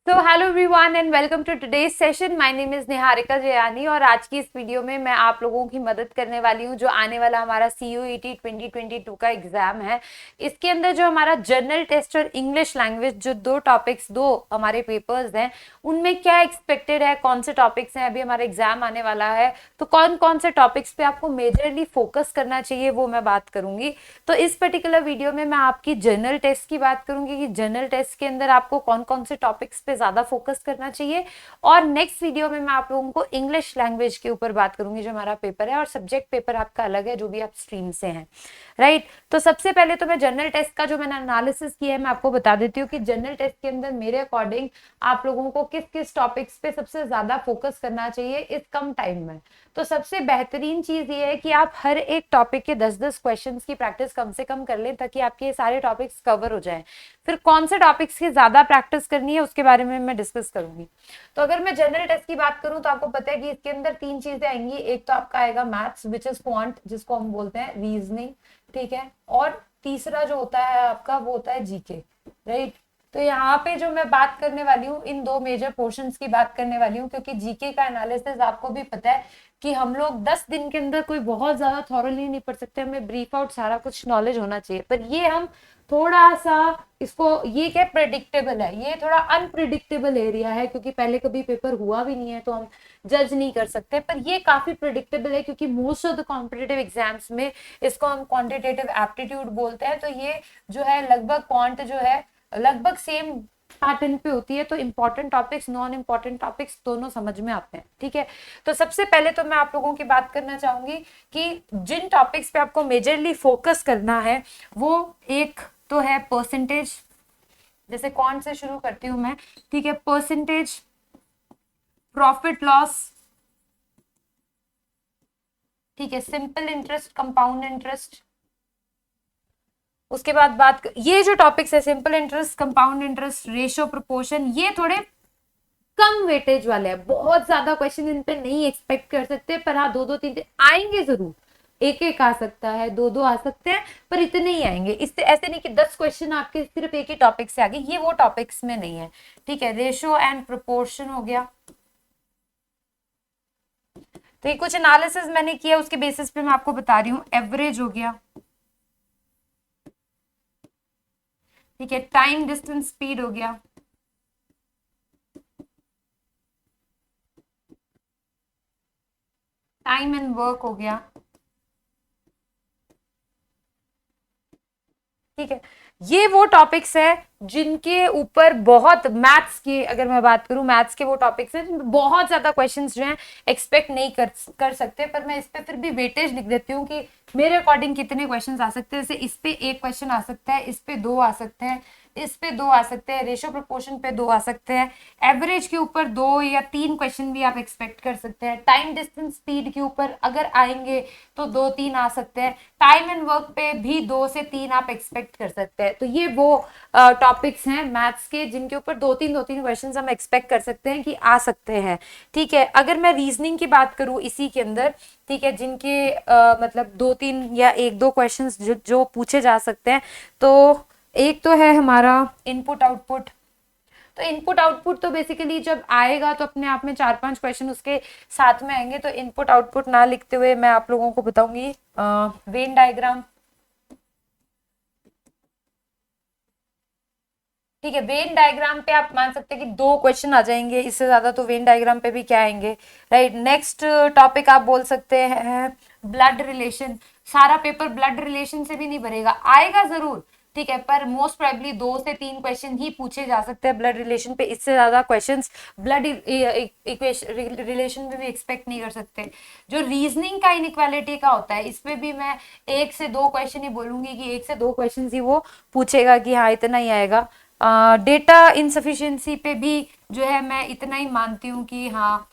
तो hello everyone and welcome to today's session. My name is Niharika Jayani और आज की इस वीडियो में मैं आप लोगों की मदद करने वाली हूँ जो आने वाला हमारा CUET 2022 का एग्जाम है। इसके अंदर जो हमारा जनरल टेस्ट और इंग्लिश लैंग्वेज जो दो हमारे पेपर्स हैं उनमें क्या एक्सपेक्टेड है, कौन से टॉपिक्स हैं, अभी हमारा एग्जाम आने वाला है तो कौन कौन से टॉपिक्स पे आपको मेजरली फोकस करना चाहिए वो मैं बात करूंगी। तो इस पर्टिकुलर वीडियो में मैं आपकी जनरल टेस्ट की बात करूंगी कि जनरल टेस्ट के अंदर आपको कौन कौन से टॉपिक्स पे ज्यादा फोकस करना चाहिए, और नेक्स्ट वीडियो में मैं आप लोगों को इंग्लिश लैंग्वेज के ऊपर बात करूंगी जो हमारा पेपर है, और सब्जेक्ट पेपर आपका अलग है जो भी आप स्ट्रीम से हैं, राइट। तो सबसे पहले तो मैं जनरल टेस्ट का जो मैंने एनालिसिस किया है मैं आपको बता देती हूँ कि जनरल टेस्ट के अंदर मेरे अकॉर्डिंग आप लोगों को किस किस टॉपिक्स पे सबसे ज्यादा फोकस करना चाहिए इस कम टाइम में। तो सबसे बेहतरीन चीज ये है कि आप हर एक टॉपिक के 10-10 क्वेश्चंस की प्रैक्टिस कम से कम कर लें ताकि आपके ये सारे टॉपिक्स कवर हो जाएं। फिर कौन से टॉपिक्स की ज्यादा प्रैक्टिस करनी है उसके बारे में मैं डिस्कस करूंगी। तो अगर मैं जनरल टेस्ट की बात करूं तो आपको पता है कि इसके अंदर 3 चीजें आएंगी। एक तो आपका आएगा मैथ्स विच इज क्वांट जिसको हम बोलते हैं रीजनिंग, ठीक है, और तीसरा जो होता है आपका वो होता है जीके, राइट। तो यहाँ पे जो मैं बात करने वाली हूँ इन दो मेजर पोर्शंस की बात करने वाली हूँ क्योंकि जीके का एनालिसिस आपको भी पता है कि हम लोग 10 दिन के अंदर कोई बहुत ज्यादा थॉरली नहीं पढ़ सकते, हमें ब्रीफ आउट सारा कुछ नॉलेज होना चाहिए। पर ये हम थोड़ा सा इसको, ये क्या प्रिडिक्टेबल है, ये थोड़ा अनप्रिडिक्टेबल एरिया है क्योंकि पहले कभी पेपर हुआ भी नहीं है तो हम जज नहीं कर सकते। पर ये काफी प्रिडिक्टेबल है क्योंकि most of the competitive exams में इसको हम क्वांटिटेटिव एप्टीट्यूड बोलते हैं। तो ये जो है लगभग क्वांट जो है लगभग सेम पैटर्न पे होती है। तो important topics non important topics दोनों समझ में आते हैं, ठीक है। तो सबसे पहले तो मैं आप लोगों की बात करना चाहूंगी कि जिन टॉपिक्स पे आपको मेजरली फोकस करना है वो एक तो है परसेंटेज। जैसे कौन से शुरू करती हूं मैं, ठीक है, परसेंटेज, प्रॉफिट लॉस, ठीक है, सिंपल इंटरेस्ट, कंपाउंड इंटरेस्ट। उसके बाद ये जो टॉपिक्स है simple interest, compound interest, ratio, proportion, ये थोड़े कम वेटेज वाले हैं। बहुत ज्यादा क्वेश्चन इन पे नहीं एक्सपेक्ट कर सकते, पर हाँ 2-2 3 आएंगे जरूर। एक एक आ सकता है, 2-2 आ सकते हैं, पर इतने ही आएंगे। इससे ऐसे नहीं कि 10 क्वेश्चन आपके सिर्फ एक ही टॉपिक से आ गए, ये वो टॉपिक्स में नहीं है, ठीक है। रेशियो एंड प्रोपोर्शन हो गया। तो ये कुछ एनालिसिस मैंने किया उसके बेसिस पे मैं आपको बता रही हूँ। एवरेज हो गया, ठीक है। टाइम डिस्टेंस स्पीड हो गया, टाइम एंड वर्क हो गया, ठीक है। ये वो टॉपिक्स है जिनके ऊपर बहुत मैथ्स की, अगर मैं बात करूं मैथ्स के वो टॉपिक्स हैं बहुत ज्यादा क्वेश्चंस जो हैं एक्सपेक्ट नहीं कर सकते। पर मैं इस पे फिर भी वेटेज लिख देती हूँ कि मेरे अकॉर्डिंग कितने क्वेश्चंस आ सकते हैं। जैसे इस पे एक क्वेश्चन आ सकता है, इस पे 2 आ सकते हैं, इस पे 2 आ सकते हैं, रेशियो प्रोपोर्शन पे 2 आ सकते हैं, एवरेज के ऊपर 2 या 3 क्वेश्चन भी आप एक्सपेक्ट कर सकते हैं, टाइम डिस्टेंस स्पीड के ऊपर अगर आएंगे तो 2-3 आ सकते हैं, टाइम एंड वर्क पे भी 2 से 3 आप एक्सपेक्ट कर सकते हैं। तो ये वो टॉपिक्स हैं मैथ्स के जिनके ऊपर 2-3 क्वेश्चन हम एक्सपेक्ट कर सकते हैं कि आ सकते हैं, ठीक है। अगर मैं रीजनिंग की बात करूं इसी के अंदर, ठीक है, जिनके मतलब 2-3 या 1-2 क्वेश्चंस जो पूछे जा सकते हैं, तो एक तो है हमारा इनपुट आउटपुट। तो इनपुट आउटपुट तो बेसिकली जब आएगा तो अपने आप में 4-5 क्वेश्चन उसके साथ में आएंगे। तो इनपुट आउटपुट ना लिखते हुए मैं आप लोगों को बताऊंगी वेन डायग्राम, ठीक है। वेन डायग्राम पे आप मान सकते हैं कि 2 क्वेश्चन आ जाएंगे, इससे ज्यादा तो वेन डायग्राम पे भी क्या आएंगे, राइट। नेक्स्ट टॉपिक आप बोल सकते हैं ब्लड रिलेशन। सारा पेपर ब्लड रिलेशन से भी नहीं भरेगा, आएगा जरूर, ठीक है, पर मोस्ट प्रोबेबली 2 से 3 क्वेश्चन ही पूछे जा सकते हैं ब्लड रिलेशन पे। इससे ज्यादा क्वेश्चंस ब्लड रिलेशन में भी एक्सपेक्ट नहीं कर सकते। जो रीजनिंग का इनइक्वालिटी का होता है इस पे भी मैं 1 से 2 क्वेश्चन ही बोलूंगी कि 1 से 2 क्वेश्चन ही वो पूछेगा कि हाँ इतना ही आएगा। डेटा इनसफिशिएंसी पे भी जो है मैं इतना ही मानती हूँ कि हाँ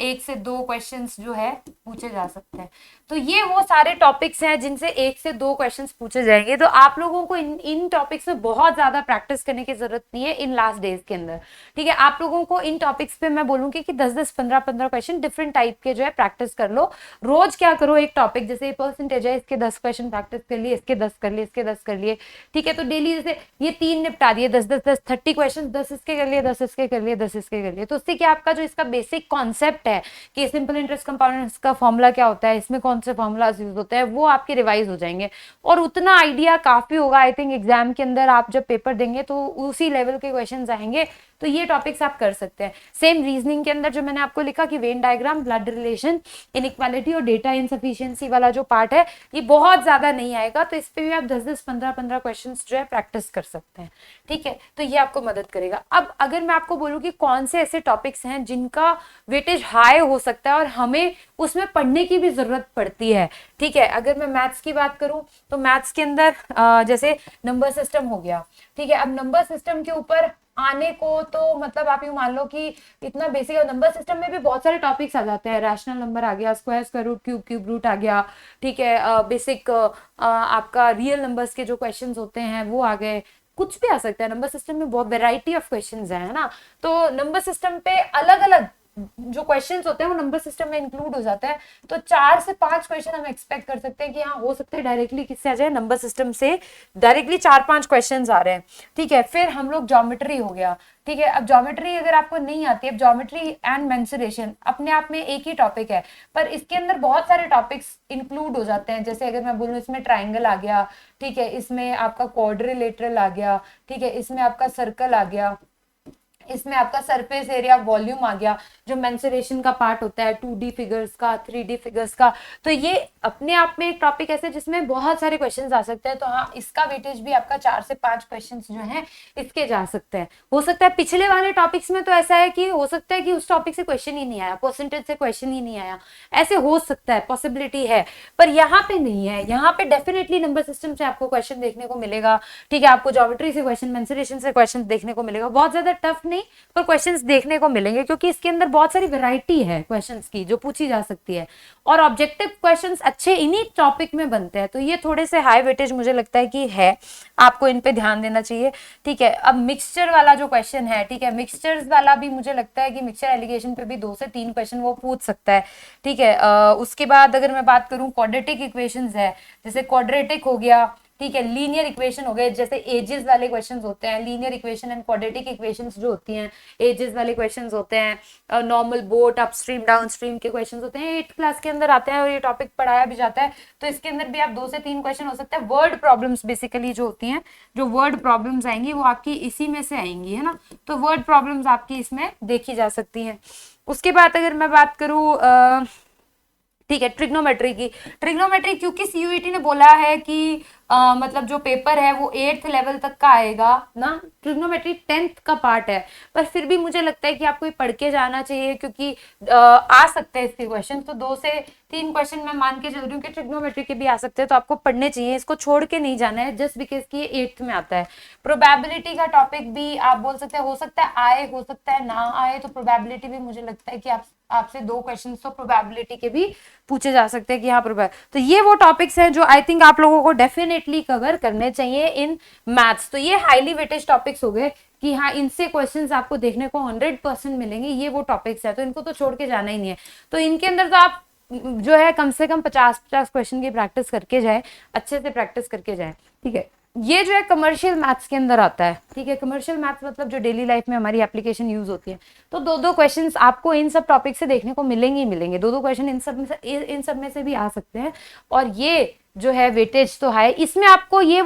1 से 2 क्वेश्चंस जो है पूछे जा सकते हैं। तो ये वो सारे टॉपिक्स हैं जिनसे 1 से 2 क्वेश्चंस पूछे जाएंगे। तो आप लोगों को इन टॉपिक्स में बहुत ज्यादा प्रैक्टिस करने की जरूरत नहीं है इन लास्ट डेज के अंदर, ठीक है। आप लोगों को इन टॉपिक्स पे मैं बोलूंगी कि 10-10, 15-15 क्वेश्चन डिफरेंट टाइप के जो है प्रैक्टिस कर लो। रोज क्या करो, एक टॉपिक जैसे परसेंटेज है, इसके 10 क्वेश्चन प्रैक्टिस कर लिए, इसके 10 कर लिए, इसके 10 कर लिए, ठीक है। तो डेली जैसे ये 3 निपटा दिए, 10-10-10 30 क्वेश्चन, 10 इसके कर लिए, 10 इसके कर लिए, 10 इसके कर लिए। तो उससे क्या आपका जो इसका बेसिक कॉन्सेप्ट है कि सिंपल इंटरेस्ट कंपाउंड का फॉर्मूला क्या होता है, इसमें कौन से फॉर्मूलाज यूज होते हैं, वो आपके रिवाइज हो जाएंगे और उतना आइडिया काफी होगा। आई थिंक एग्जाम के अंदर आप जब पेपर देंगे तो उसी लेवल के क्वेश्चन आएंगे। तो ये टॉपिक्स आप कर सकते हैं। सेम रीजनिंग के अंदर जो मैंने आपको लिखा कि Venn diagram, blood relation, inequality और डेटा इनसफिशिएंसी वाला जो पार्ट है, ये बहुत ज्यादा नहीं आएगा। तो इस पे भी आप 10-10, 15-15 क्वेश्चन जो है प्रैक्टिस कर सकते हैं, ठीक है। तो ये आपको मदद करेगा। अब अगर मैं आपको बोलूं कि कौन से ऐसे टॉपिक्स हैं जिनका वेटेज हाई हो सकता है और हमें उसमें पढ़ने की भी जरूरत पड़ती है, ठीक है। अगर मैं मैथ्स की बात करूं तो मैथ्स के अंदर जैसे नंबर सिस्टम हो गया, ठीक है। अब नंबर सिस्टम के ऊपर आने को तो मतलब आप यूं मान लो कि इतना बेसिक नंबर सिस्टम में भी बहुत सारे टॉपिक्स आ जाते हैं। रैशनल नंबर आ गया, स्क्वायर रूट, क्यूब रूट आ गया, ठीक है। बेसिक आपका रियल नंबर्स के जो क्वेश्चंस होते हैं वो आ गए, कुछ भी आ सकता है। नंबर सिस्टम में बहुत वेराइटी ऑफ क्वेश्चंस है ना। तो नंबर सिस्टम पे अलग अलग जो क्वेश्चंस होते हैं वो नंबर सिस्टम में इंक्लूड हो जाता है। तो 4 से 5 क्वेश्चन हम एक्सपेक्ट कर सकते हैं कि हाँ हो सकता है डायरेक्टली किससे आ जाए, नंबर सिस्टम से डायरेक्टली 4-5 क्वेश्चंस आ रहे हैं, ठीक है। फिर हम लोग ज्योमेट्री हो गया, ठीक है। अब ज्योमेट्री अगर आपको नहीं आती है, ज्योमेट्री एंड मेंसुरेशन अपने आप में एक ही टॉपिक है, पर इसके अंदर बहुत सारे टॉपिक्स इंक्लूड हो जाते हैं। जैसे अगर मैं बोलूँ इसमें ट्राइंगल आ गया, ठीक है, इसमें आपका क्वाड्रिलेटरल आ गया, ठीक है, इसमें आपका सर्कल आ गया, इसमें आपका सरफेस एरिया वॉल्यूम आ गया, जो मेंसुरेशन का पार्ट होता है 2D फिगर्स का, 3D फिगर्स का। तो ये अपने आप में एक टॉपिक ऐसे जिसमें बहुत सारे क्वेश्चंस आ सकते हैं। तो हाँ, इसका वेटेज भी आपका 4 से 5 क्वेश्चंस जो हैं इसके जा सकते हैं। हो सकता है पिछले वाले टॉपिक्स में तो ऐसा है कि हो सकता है कि उस टॉपिक से क्वेश्चन ही नहीं आया, परसेंटेज से क्वेश्चन ही नहीं आया, ऐसे हो सकता है, पॉसिबिलिटी है। पर यहाँ पे नहीं है, यहाँ पे डेफिनेटली नंबर सिस्टम से आपको क्वेश्चन देखने को मिलेगा, ठीक है। आपको ज्योमेट्री से क्वेश्चन, मेंसुरेशन से क्वेश्चन देखने को मिलेगा। बहुत ज्यादा टफ नहीं पर क्वेश्चंस देखने को मिलेंगे, क्योंकि इसके अंदर बहुत सारी वैरायटी है क्वेश्चंस की जो पूछी जा सकती है और ऑब्जेक्टिव क्वेश्चंस अच्छे इन्हीं टॉपिक में बनते हैं। तो ये थोड़े से हाई वेटेज मुझे लगता है कि है, आपको इन पे ध्यान देना चाहिए, ठीक है। अब मिक्सचर वाला जो क्वेश्चन है, ठीक है, मिक्सचर्स वाला भी मुझे लगता है कि मिक्सचर एलिगेशन पे भी 2 से 3 क्वेश्चन वो पूछ सकता है, ठीक है। उसके बाद अगर मैं बात करूं क्वाड्रेटिक इक्वेशंस है, जैसे क्वाड्रेटिक हो गया, ठीक है, लीनियर इक्वेशन हो गए, जैसे एजेस वाले क्वेश्चंस होते हैं, linear equation and quadratic equations जो होती हैं, एजेस वाले क्वेश्चंस होते हैं, नॉर्मल बोट, अपस्ट्रीम डाउनस्ट्रीम के क्वेश्चंस होते हैं, 8th क्लास के अंदर आते हैं और ये टॉपिक पढ़ाया भी जाता है। तो इसके अंदर भी आप 2 से 3 क्वेश्चन हो सकते हैं। वर्ड प्रॉब्लम्स बेसिकली जो होती हैं, जो वर्ड प्रॉब्लम्स आएंगी वो आपकी इसी में से आएंगी, है ना। तो वर्ड प्रॉब्लम्स आपकी इसमें देखी जा सकती हैं। उसके बाद अगर मैं बात करूँ ठीक है ट्रिग्नोमेट्री की, ट्रिग्नोमेट्री क्योंकि सीयूईटी ने बोला है कि मतलब जो पेपर है वो 8th लेवल तक का आएगा ना, ट्रिग्नोमेट्री 10th का पार्ट है, पर फिर भी मुझे लगता है कि आपको ये पढ़ के जाना चाहिए, क्योंकि आ सकते हैं इसके क्वेश्चन। तो 2 से 3 क्वेश्चन मैं मान के चल रही हूँ कि ट्रिग्नोमेट्री के भी आ सकते हैं, तो आपको पढ़ने चाहिए, इसको छोड़ के नहीं जाना है जस्ट बिकॉज कि ये 8th में आता है। प्रोबेबिलिटी का टॉपिक भी आप बोल सकते हैं, हो सकता है आए, हो सकता है ना आए। तो प्रोबेबिलिटी भी मुझे लगता है कि आपसे 2 क्वेश्चन तो प्रोबेबिलिटी के भी पूछे जा सकते हैं कि हाँ प्रोबेबिलिटी। तो ये वो टॉपिक्स हैं जो आई थिंक आप लोगों को डेफिनेटली कवर करने चाहिए इन मैथ्स। तो ये हाईली वेटेज टॉपिक्स हो गए कि हाँ इनसे क्वेश्चंस आपको देखने को 100% मिलेंगे, ये वो टॉपिक्स है, तो इनको तो छोड़ के जाना ही नहीं है। तो इनके अंदर तो आप जो है कम से कम 50-50 क्वेश्चन की प्रैक्टिस करके जाए, अच्छे से प्रैक्टिस करके जाए, ठीक है। ये जो है कमर्शियल मैथ्स के अंदर आता है, ठीक है। कमर्शियल मैथ्स मतलब जो डेली लाइफ में हमारी एप्लीकेशन यूज होती है। तो 2-2 क्वेश्चंस आपको इन सब टॉपिक से देखने को मिलेंगे ही मिलेंगे, 2-2 क्वेश्चन इन सब में से भी आ सकते हैं। और ये जो है वेटेज तो है इसमें, आपको ये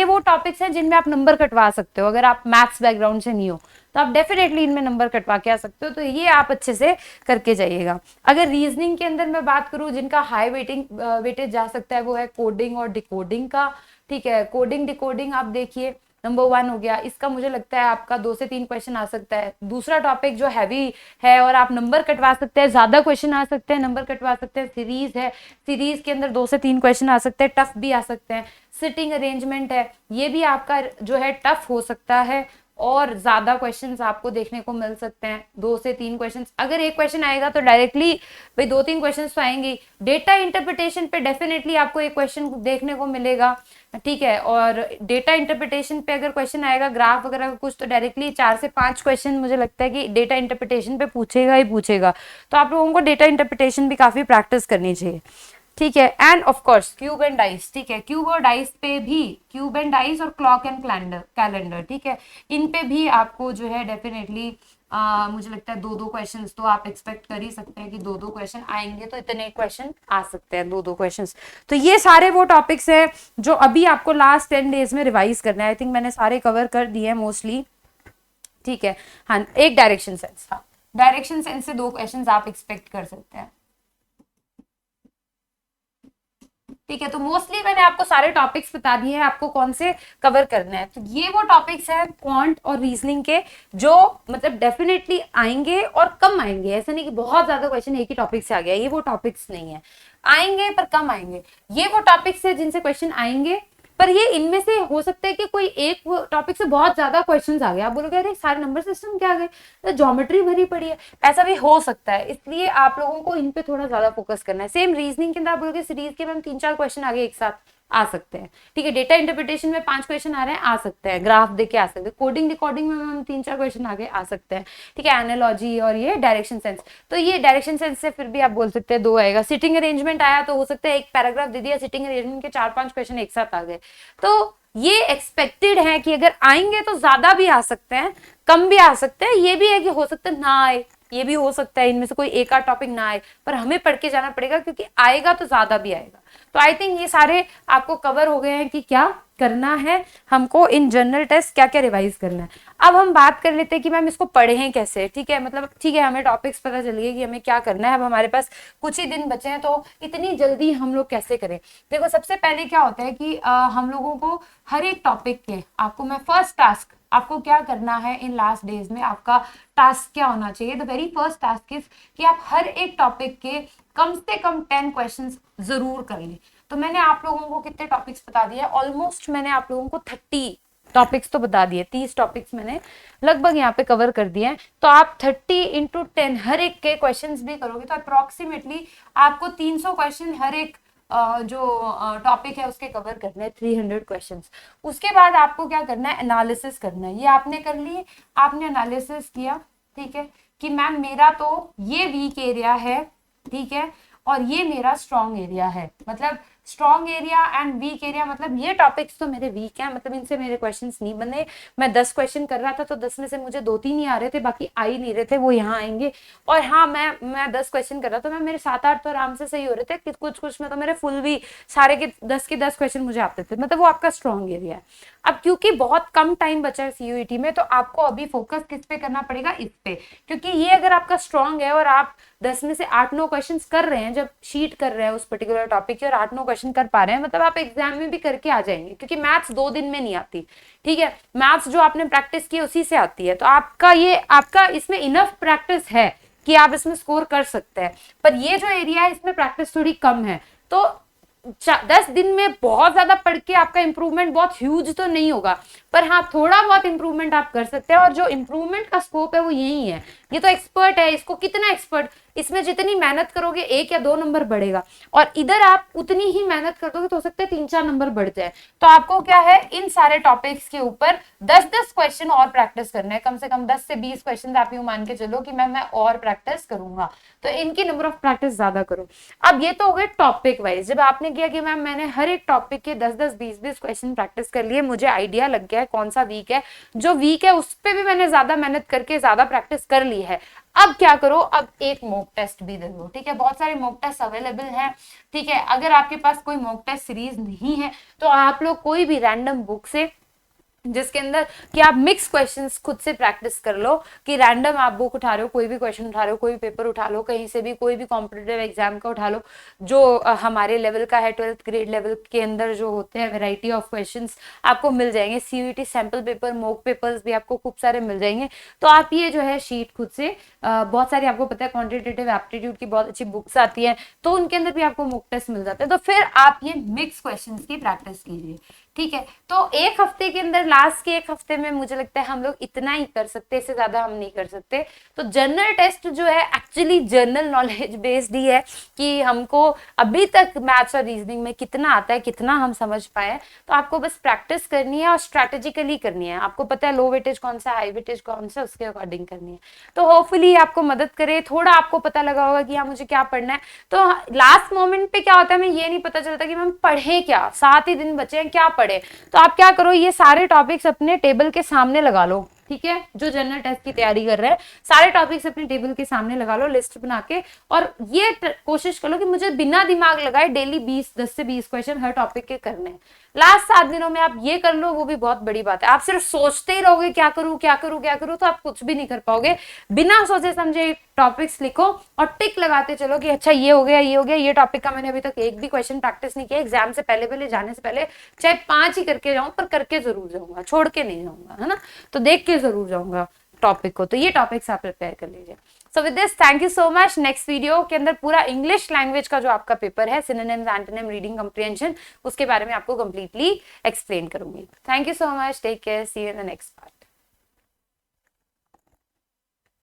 वो टॉपिक्स हैं जिनमें आप नंबर कटवा सकते हो। अगर आप मैथ्स बैकग्राउंड से नहीं हो तो आप डेफिनेटली इनमें नंबर कटवा के आ सकते हो। तो ये आप अच्छे से करके जाइएगा। अगर रीजनिंग के अंदर मैं बात करूं जिनका हाई वेटेज जा सकता है, वो है कोडिंग और डिकोडिंग का, ठीक है। कोडिंग डिकोडिंग आप देखिए नंबर 1 हो गया, इसका मुझे लगता है आपका 2 से 3 क्वेश्चन आ सकता है। दूसरा टॉपिक जो हैवी है और आप नंबर कटवा सकते हैं, ज्यादा क्वेश्चन आ सकते हैं, नंबर कटवा सकते हैं, सीरीज है, सीरीज के अंदर 2 से 3 क्वेश्चन आ सकते हैं, टफ भी आ सकते हैं। सिटिंग अरेंजमेंट है, ये भी आपका जो है टफ हो सकता है और ज्यादा क्वेश्चंस आपको देखने को मिल सकते हैं, 2 से 3 क्वेश्चंस। अगर एक क्वेश्चन आएगा तो डायरेक्टली भाई 2-3 क्वेश्चंस तो आएंगे। डेटा इंटरप्रिटेशन पे डेफिनेटली आपको एक क्वेश्चन देखने को मिलेगा, ठीक है। और डेटा इंटरप्रिटेशन पे अगर क्वेश्चन आएगा ग्राफ वगैरह का कुछ, तो डायरेक्टली 4 से 5 क्वेश्चन मुझे लगता है कि डेटा इंटरप्रिटेशन पे पूछेगा ही पूछेगा। तो आप लोगों को डेटा इंटरप्रिटेशन भी काफी प्रैक्टिस करनी चाहिए, ठीक है। End of course cube and dice, ठीक है। क्यूब और डाइस पे भी, क्यूब एंड डाइस और क्लॉक एंड कैलेंडर, ठीक है, इन पे भी आपको जो है डेफिनेटली मुझे लगता है 2-2 क्वेश्चंस तो आप एक्सपेक्ट कर ही सकते हैं कि 2-2 क्वेश्चन आएंगे, तो इतने क्वेश्चन आ सकते हैं 2-2 क्वेश्चंस। तो ये सारे वो टॉपिक्स हैं जो अभी आपको लास्ट 10 डेज में रिवाइज करना है। आई थिंक मैंने सारे कवर कर दिए हैं मोस्टली, ठीक है। हाँ, एक डायरेक्शन सेंस, हाँ डायरेक्शन सेंस से 2 क्वेश्चंस आप एक्सपेक्ट कर सकते हैं, ठीक है। तो मोस्टली मैंने आपको सारे टॉपिक्स बता दिए हैं आपको कौन से कवर करना है। तो ये वो टॉपिक्स हैं क्वांट और रीजनिंग के जो मतलब डेफिनेटली आएंगे और कम आएंगे। ऐसा नहीं कि बहुत ज्यादा क्वेश्चन एक ही टॉपिक से आ गया, ये वो टॉपिक्स नहीं है, आएंगे पर कम आएंगे। ये वो टॉपिक्स है जिनसे क्वेश्चन आएंगे, पर ये इनमें से हो सकता है कि कोई एक टॉपिक से बहुत ज्यादा क्वेश्चंस आ गए, आप बोलोगे अरे सारे नंबर सिस्टम क्या आ गए, तो ज्योमेट्री भरी पड़ी है, ऐसा भी हो सकता है। इसलिए आप लोगों को इन पे थोड़ा ज्यादा फोकस करना है। सेम रीजनिंग के अंदर आप बोलोगे सीरीज के मैम 3-4 क्वेश्चन आगे एक साथ आ सकते हैं, ठीक है। डेटा इंटरप्रिटेशन में 5 क्वेश्चन आ रहे हैं, आ सकते हैं। ग्राफ देख के आ सकते हैं। कोडिंग रिकॉर्डिंग में हम 3-4 क्वेश्चन आगे आ सकते हैं, ठीक है। एनालॉजी और ये डायरेक्शन सेंस, तो ये डायरेक्शन सेंस से फिर भी आप बोल सकते हैं 2 आएगा। सिटिंग अरेंजमेंट आया तो हो सकता है एक पैराग्राफ दे दिया, सिटिंग अरेंजमेंट के 4-5 क्वेश्चन एक साथ आ गए। तो ये एक्सपेक्टेड है कि अगर आएंगे तो ज्यादा भी आ सकते हैं, कम भी आ सकते हैं। ये भी है कि हो सकता है ना आए, ये भी हो सकता है इनमें से कोई एक आध टॉपिक ना आए, पर हमें पढ़ के जाना पड़ेगा क्योंकि आएगा तो ज्यादा भी आएगा। तो आई थिंक ये सारे आपको कवर हो गए हैं कि क्या करना है हमको इन जनरल टेस्ट, क्या क्या रिवाइज करना है। अब हम बात कर लेते हैं कि मैम इसको पढ़ें कैसे, ठीक है। मतलब ठीक है, हमें टॉपिक्स पता चल गए कि हमें क्या करना है, अब हमारे पास कुछ ही दिन बचे हैं, तो इतनी जल्दी हम लोग कैसे करें। देखो सबसे पहले क्या होता है कि हम लोगों को हर एक टॉपिक के, आपको मैं फर्स्ट टास्क, आपको क्या करना है इन लास्ट डेज में, आपका टास्क क्या होना चाहिए। The very first task is कि आप हर एक टॉपिक के कम से कम 10 क्वेश्चंस जरूर कर लें। तो मैंने आप लोगों को कितने टॉपिक्स बता दिए, ऑलमोस्ट मैंने आप लोगों को 30 टॉपिक्स तो बता दिए, 30 टॉपिक्स मैंने लगभग यहाँ पे कवर कर दिए हैं। तो आप 30 × 10 हर एक के क्वेश्चंस भी करोगे तो अप्रोक्सीमेटली आपको 300 क्वेश्चन हर एक जो टॉपिक है उसके कवर करना है, 300 क्वेश्चंस। उसके बाद आपको क्या करना है, एनालिसिस करना है। ये आपने कर लिए, आपने एनालिसिस किया, ठीक है, कि मैम मेरा तो ये वीक एरिया है, ठीक है, और ये मेरा स्ट्रॉन्ग एरिया है। मतलब strong area and weak area, मतलब ये टॉपिक्स तो मेरे वीक हैं, मतलब इनसे मेरे क्वेश्चंस नहीं बने। मैं 10 क्वेश्चन कर रहा था तो 10 में से मुझे 2-3 ही आ रहे थे, बाकी आ ही नहीं रहे थे, वो यहाँ आएंगे। और हाँ, मैं 10 क्वेश्चन कर रहा था, मैं मेरे 7-8 तो आराम से सही हो रहे थे, कुछ में तो मेरे फुल भी सारे के 10 के 10 क्वेश्चन मुझे आते थे। मतलब वो आपका स्ट्रॉन्ग एरिया है। अब क्योंकि बहुत कम टाइम बचा है सीयूईटी में, तो आपको अभी फोकस किस पे करना पड़ेगा, इस पे। क्योंकि ये अगर आपका स्ट्रॉन्ग है और आप 10 में से 8-9 क्वेश्चन कर रहे हैं, जब शीट कर रहे हैं उस पर्टिकुलर टॉपिक के, और 8-9 क्वेश्चन कर पा रहे हैं, मतलब आप एग्जाम में भी करके आ जाएंगे। क्योंकि मैथ्स 2 दिन में नहीं आती, ठीक है। मैथ्स जो आपने प्रैक्टिस की उसी से आती है। तो आपका इसमें इनफ प्रैक्टिस है कि आप इसमें स्कोर कर सकते हैं। पर ये जो एरिया है इसमें प्रैक्टिस थोड़ी कम है। तो 10 दिन में बहुत ज्यादा पढ़ के आपका इंप्रूवमेंट बहुत ह्यूज तो नहीं होगा, पर हाँ थोड़ा बहुत इंप्रूवमेंट आप कर सकते हैं। और जो इंप्रूवमेंट का स्कोप है वो यही है। ये तो एक्सपर्ट है, इसको कितना एक्सपर्ट, इसमें जितनी मेहनत करोगे 1 या 2 नंबर बढ़ेगा, और इधर आप उतनी ही मेहनत कर दोगे तो हो सकता है 3-4 नंबर बढ़ जाए। तो आपको क्या है, इन सारे टॉपिक्स के ऊपर 10-10 क्वेश्चन और प्रैक्टिस करना है। कम से कम 10 से 20 क्वेश्चन आप यूं मान के चलो कि मैं और प्रैक्टिस करूंगा। तो इनकी नंबर ऑफ प्रैक्टिस ज्यादा करो। अब ये तो हो गए टॉपिक वाइज। जब आपने किया कि मैम मैंने हर एक टॉपिक के 10-10, 20-20 क्वेश्चन प्रैक्टिस कर लिए, मुझे आइडिया लग गया है कौन सा वीक है, जो वीक है उस पर भी मैंने ज्यादा मेहनत करके ज्यादा प्रैक्टिस कर ली है। अब क्या करो, अब एक मॉक टेस्ट भी दे दो, ठीक है। बहुत सारे मॉक टेस्ट अवेलेबल हैं, ठीक है। अगर आपके पास कोई मॉक टेस्ट सीरीज नहीं है तो आप लोग कोई भी रैंडम बुक से, जिसके अंदर कि आप मिक्स क्वेश्चंस खुद से प्रैक्टिस कर लो, कि रैंडम आप बुक उठा रहे हो, कोई भी क्वेश्चन उठा रहे हो, कोई भी पेपर उठा लो, कहीं से भी कोई भी कॉम्पिटिटिव एग्जाम का उठा लो, जो हमारे लेवल का है, 12th ग्रेड लेवल के अंदर जो होते हैं वैरायटी ऑफ क्वेश्चंस आपको मिल जाएंगे। CUET sample paper, mock papers भी आपको खूब सारे मिल जाएंगे। तो आप ये जो है शीट खुद से, बहुत सारी आपको पता है क्वांटिटेटिव एप्टीट्यूड की बहुत अच्छी बुक्स आती हैं, तो उनके अंदर भी आपको मॉक टेस्ट मिल जाते हैं। तो फिर आप ये मिक्स क्वेश्चन की प्रैक्टिस कीजिए, ठीक है, तो एक हफ्ते के अंदर, लास्ट के एक हफ्ते में मुझे लगता है हम लोग इतना ही कर सकते हैं, इससे ज्यादा हम नहीं कर सकते। तो जनरल टेस्ट जो है एक्चुअली जनरल नॉलेज बेस्ड ही है कि हमको अभी तक मैथ्स और रीजनिंग में कितना आता है, कितना हम समझ पाए। तो आपको बस प्रैक्टिस करनी है और स्ट्रैटेजिकली करनी है। आपको पता है लो वेटेज कौन सा, हाई वेटेज कौन सा, उसके अकॉर्डिंग करनी है। तो होपफुली आपको मदद करे, थोड़ा आपको पता लगा होगा कि हाँ मुझे क्या पढ़ना है। तो लास्ट मोमेंट पे क्या होता है, हमें ये नहीं पता चलता कि हम पढ़े क्या, 7 ही दिन बचे हैं, क्या पढ़े। तो आप क्या करो, ये सारे टॉपिक्स अपने टेबल के सामने लगा लो, ठीक है। जो जनरल टेस्ट की तैयारी कर रहे हैं सारे टॉपिक्स अपने टेबल के सामने लगा लो, लिस्ट बना के। और ये कोशिश करो कि मुझे बिना दिमाग लगाए डेली 10 से 20 क्वेश्चन हर टॉपिक के करने हैं। लास्ट 7 दिनों में आप ये कर लो, वो भी बहुत बड़ी बात है। आप सिर्फ सोचते ही रहोगे क्या करूं क्या करूं क्या करूं, तो आप कुछ भी नहीं कर पाओगे। बिना सोचे समझे टॉपिक्स लिखो और टिक लगाते चलो कि अच्छा ये हो गया, ये हो गया। ये टॉपिक का मैंने अभी तक एक भी क्वेश्चन प्रैक्टिस नहीं किया, एग्जाम से पहले पहले जाने से पहले चाहे 5 ही करके जाऊं, पर करके जरूर जाऊंगा, छोड़ के नहीं जाऊंगा, है ना। तो देख के जरूर जाऊंगा टॉपिक को। तो ये टॉपिक्स आप प्रिपेयर कर लीजिए। So with this thank you so much. Next video के अंदर पूरा इंग्लिश लैंग्वेज का जो आपका पेपर है, सिनोनिम्स, एंटोनिम, रीडिंग कम्प्रिहेंशन, उसके बारे में आपको कंप्लीटली एक्सप्लेन करूंगी। Thank you so much, take care, see you in the next part.